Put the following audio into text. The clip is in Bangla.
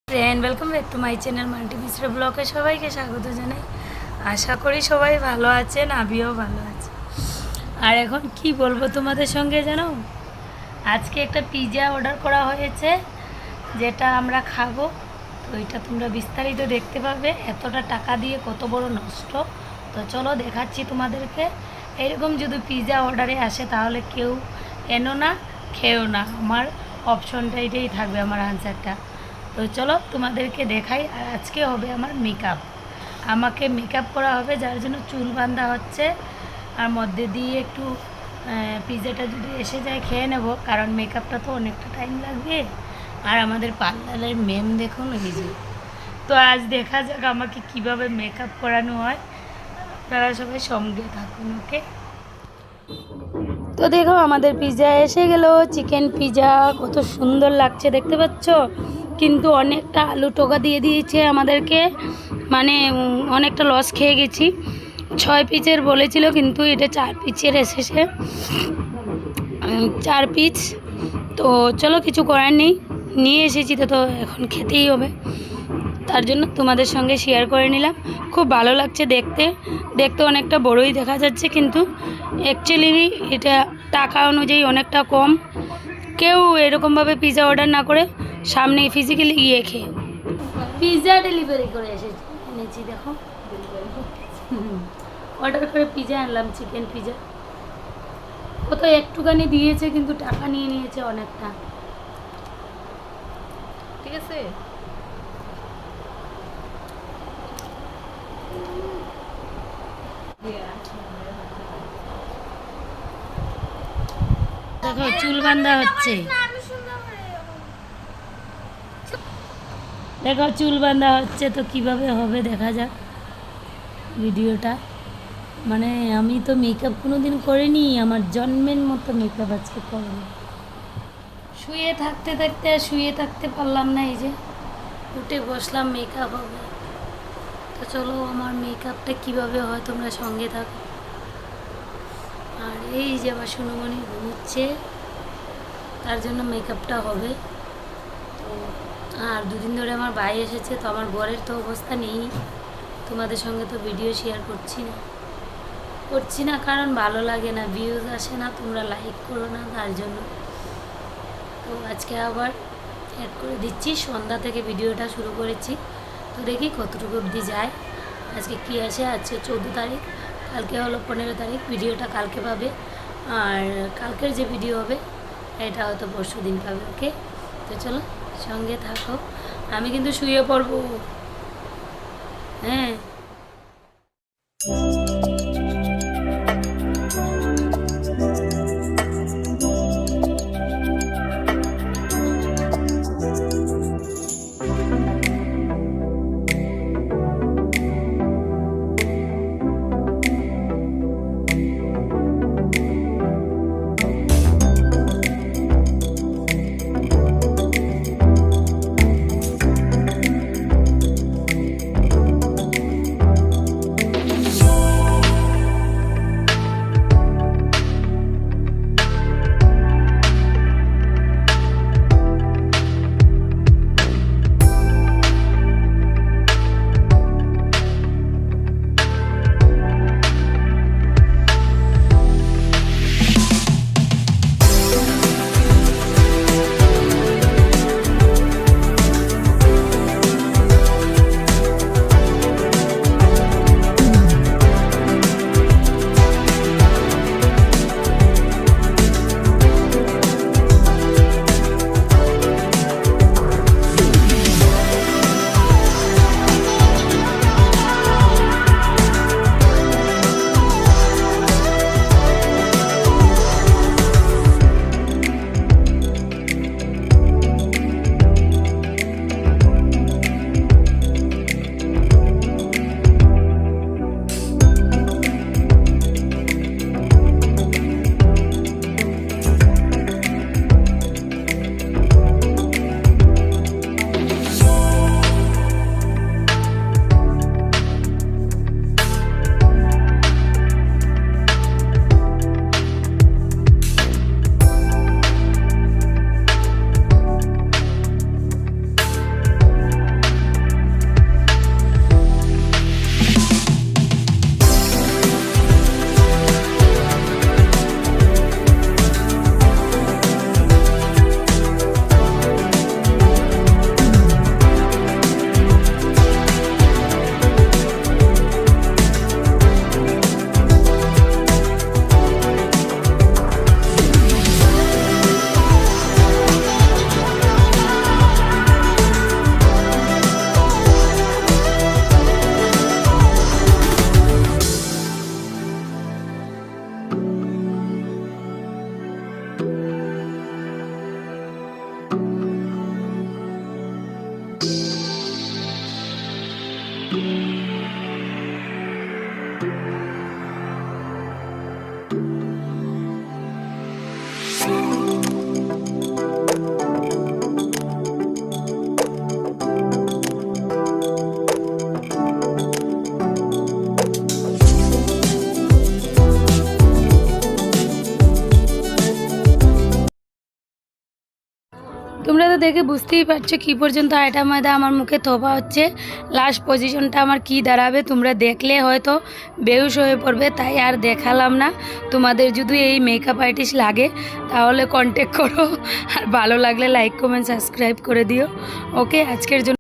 Friend welcome back to my channel multi Mishra ব্লগে সবাইকে স্বাগত জানাই। আশা করি সবাই ভালো আছেন, আমিও ভালো আছি। আর এখন কি বলবো তোমাদের সঙ্গে, জানো আজকে একটা পিৎজা অর্ডার করা হয়েছে যেটা আমরা খাবো। তো এটা তোমরা বিস্তারিত দেখতে পাবে। এতটা টাকা দিয়ে কত বড় নষ্ট। তো চলো দেখাচ্ছি তোমাদেরকে। এরকম যদি পিৎজা অর্ডারে আসে তাহলে কেউ এনো না, খেও না। আমার অপশনটা এটাই থাকবে, আমার আনসারটা। তো চলো তোমাদেরকে দেখাই। আর আজকে হবে আমার মেকআপ, আমাকে মেকআপ করা হবে, যার জন্য চুল বাঁধা হচ্ছে। আর মধ্যে দিয়ে একটু পিৎজাটা যদি এসে যায় খেয়ে নেব, কারণ মেকআপটা তো অনেকটা টাইম লাগবে। আর আমাদের পার্লারের ম্যাম দেখুন এই যে। তো আজ দেখা যাক আমাকে কিভাবে মেকআপ করানো হয়। তারা সবাই সঙ্গে থাকুন, ওকে। তো দেখো আমাদের পিৎজা এসে গেল, চিকেন পিৎজা। কত সুন্দর লাগছে দেখতে পাচ্ছ, কিন্তু অনেকটা আলু টোকা দিয়ে দিয়েছে আমাদেরকে, মানে অনেকটা লস খেয়ে গেছি। 6 পিসের বলেছিল, কিন্তু এটা 4 পিসের এসেছে, 4 পিস। তো চলো কিছু করার নেই, নিয়ে এসেছি তো এখন খেতেই হবে। তার জন্য তোমাদের সঙ্গে শেয়ার করে নিলাম। খুব ভালো লাগছে দেখতে। দেখতে অনেকটা বড়ই দেখা যাচ্ছে, কিন্তু অ্যাকচুয়ালি এটা টাকা অনুযায়ী অনেকটা কম। কেউ এরকমভাবে পিৎজা অর্ডার না করে সামনে ফিজিক্যালি গিয়ে খেয়ে। পিৎজা ডেলিভারি করে এনেছি, দেখো অর্ডার করে পিৎজা আনলাম, চিকেন পিৎজা। কত একটুখানি দিয়েছে, কিন্তু টাকা নিয়ে নিয়েছে অনেকটা। ঠিক আছে। দেখো চুল বাঁধা হচ্ছে, দেখো চুল বাঁধা হচ্ছে। তো কিভাবে হবে দেখা যাক ভিডিওটা। মানে আমি তো মেকআপ কোনো দিন করিনি, আমার জন্মের মতো মেকআপ আজকে করবো। শুয়ে থাকতে থাকতে আর শুয়ে থাকতে পারলাম না, এই যে উঠে বসলাম, মেকআপ হবে। তো চলো আমার মেকআপটা কিভাবে হয় তোমরা সঙ্গে থাকো। আর এই যে আমার সোনামণি ঘুমোচ্ছে, তার জন্য মেকআপটা হবে। তো আর দুদিন ধরে আমার ভাই এসেছে, তো আমার বরের তো অবস্থা নেই। তোমাদের সঙ্গে তো ভিডিও শেয়ার করছি না, কারণ ভালো লাগে না, ভিউজ আসে না, তোমরা লাইক করো না, তার জন্য। তো আজকে আবার অ্যাড করে দিচ্ছি, সন্ধ্যা থেকে ভিডিওটা শুরু করেছি। তো দেখি কতটুকু অবধি যায়। আজকে কী আসে, আজকে 14 তারিখ, কালকে হলো 15 তারিখ। ভিডিওটা কালকে পাবে, আর কালকের যে ভিডিও হবে এটা হয়তো পরশু দিন পাবে, ওকে। তো চলো সঙ্গে থাকো, আমি কিন্তু শুয়ে পড়বো। হ্যাঁ। তোমরা তো দেখে বুঝতেই পারছো কী পর্যন্ত আটা ময়দা আমার মুখে থোপা হচ্ছে। লাস্ট পজিশনটা আমার কি দাঁড়াবে তোমরা দেখলে হয়তো বেহুশ হয়ে পড়বে, তাই আর দেখালাম না। তোমাদের যদি এই মেকআপ আর্টিস্ট লাগে তাহলে কন্ট্যাক্ট করো, আর ভালো লাগলে লাইক কমেন্ট সাবস্ক্রাইব করে দিও। ওকে, আজকের জন্য